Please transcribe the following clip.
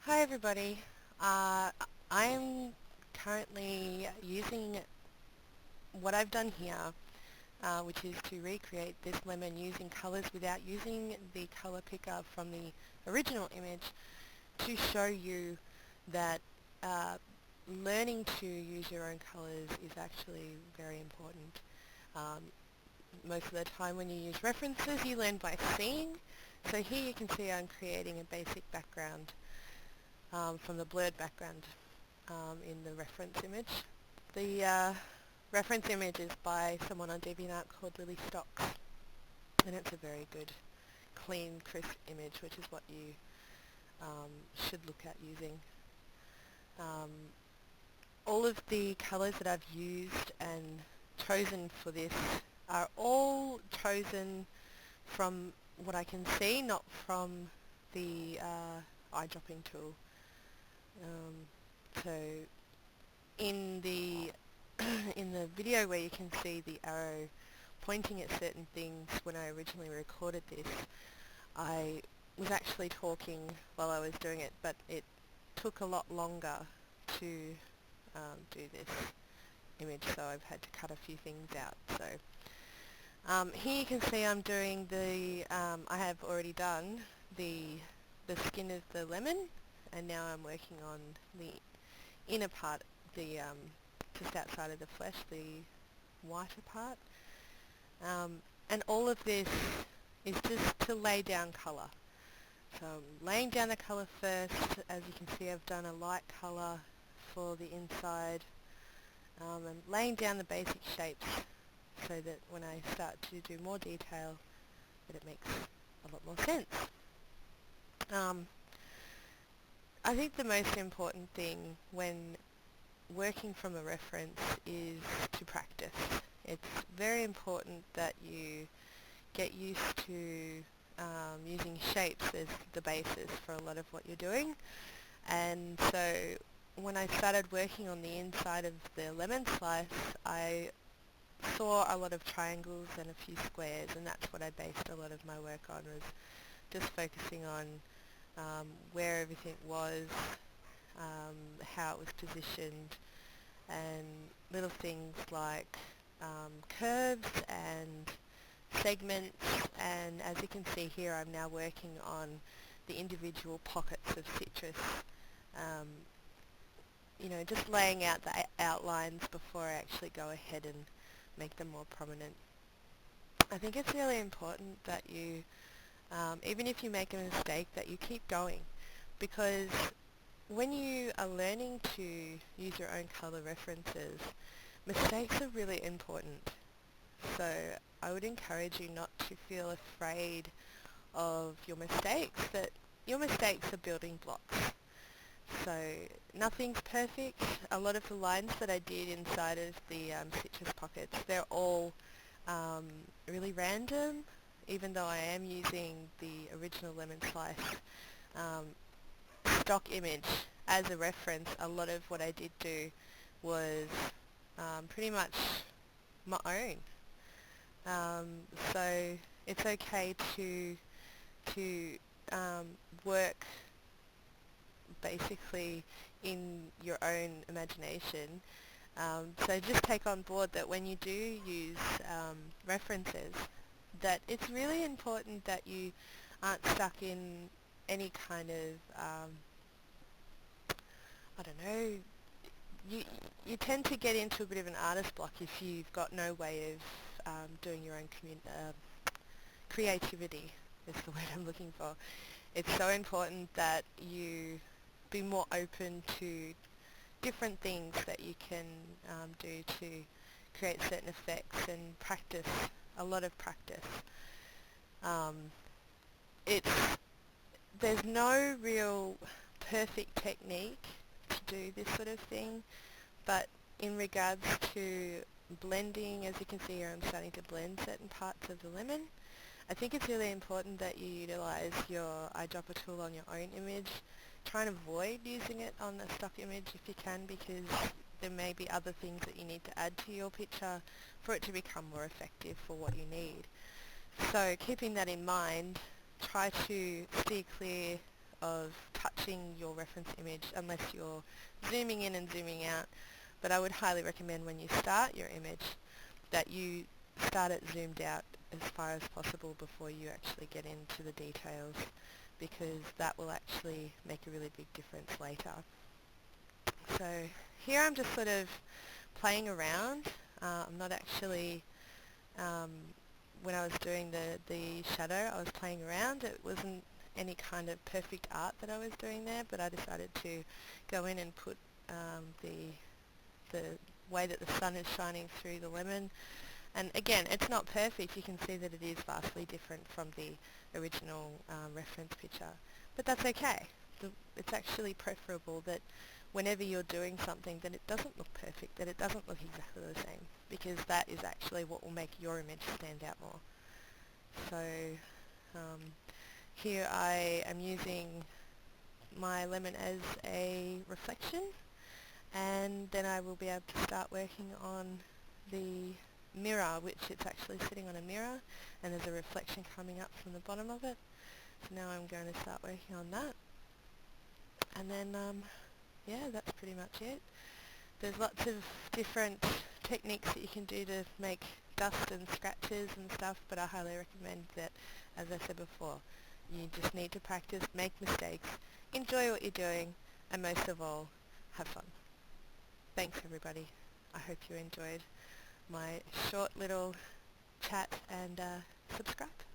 Hi everybody. I'm currently using what I've done here, which is to recreate this lemon using colours without using the colour picker from the original image to show you that learning to use your own colours is actually very important. Um, Most of the time when you use references you learn by seeing. So here you can see I'm creating a basic background from the blurred background in the reference image. The reference image is by someone on DeviantArt called Lily Stocks, and it's a very good, clean, crisp image, which is what you should look at using. Um, all of the colours that I've used and chosen for this are all chosen from what I can see, not from the eyedropping tool. So in the in the video where you can see the arrow pointing at certain things, when I originally recorded this, I was actually talking while I was doing it, but it took a lot longer to do this image, so I've had to cut a few things out. So here you can see I'm doing I have already done the skin of the lemon, and now I'm working on the inner part, the just outside of the flesh, the whiter part. And all of this is just to lay down colour. So I'm laying down the colour first. As you can see, I've done a light colour for the inside, and laying down the basic shapes so that when I start to do more detail, that it makes a lot more sense. I think the most important thing when working from a reference is to practice. It's very important that you get used to using shapes as the basis for a lot of what you're doing. And so when I started working on the inside of the lemon slice, I saw a lot of triangles and a few squares, and that's what I based a lot of my work on, was just focusing on where everything was, how it was positioned, and little things like curves and segments. And as you can see here, I'm now working on the individual pockets of citrus, um, just laying out the outlines before I actually go ahead and make them more prominent. I think it's really important that you, even if you make a mistake, that you keep going, because when you are learning to use your own colour references, mistakes are really important. So I would encourage you not to feel afraid of your mistakes, that your mistakes are building blocks. So nothing's perfect. A lot of the lines that I did inside of the citrus pockets, they're all really random, even though I am using the original lemon slice stock image as a reference. A lot of what I did do was pretty much my own. So it's okay to work basically in your own imagination. So just take on board that when you do use references, that it's really important that you aren't stuck in any kind of, I don't know, you tend to get into a bit of an artist block if you've got no way of doing your own creativity, is the word I'm looking for. It's so important that you be more open to different things that you can do to create certain effects, and practice, a lot of practice. Um, it's There's no real perfect technique to do this sort of thing, but in regards to blending, as you can see here, I'm starting to blend certain parts of the lemon. I think it's really important that you utilise your eyedropper tool on your own image. Try and avoid using it on a stock image if you can, because there may be other things that you need to add to your picture for it to become more effective for what you need. So keeping that in mind, try to steer clear of touch switching your reference image unless you're zooming in and zooming out. But I would highly recommend when you start your image that you start it zoomed out as far as possible before you actually get into the details, because that will actually make a really big difference later. So here I'm just sort of playing around. I'm not actually, when I was doing the shadow, I was playing around. It wasn't any kind of perfect art that I was doing there, but I decided to go in and put the way that the sun is shining through the lemon. And again, it's not perfect. You can see that it is vastly different from the original reference picture. But that's okay. It's actually preferable that whenever you're doing something that it doesn't look perfect, that it doesn't look exactly the same, because that is actually what will make your image stand out more. So here I am using my lemon as a reflection, and then I will be able to start working on the mirror, which it's actually sitting on a mirror, and there's a reflection coming up from the bottom of it. So now I'm going to start working on that, and then yeah, that's pretty much it. There's lots of different techniques that you can do to make dust and scratches and stuff, but I highly recommend that, as I said before, you just need to practice, make mistakes, enjoy what you're doing, and most of all, have fun. Thanks everybody. I hope you enjoyed my short little chat, and subscribe.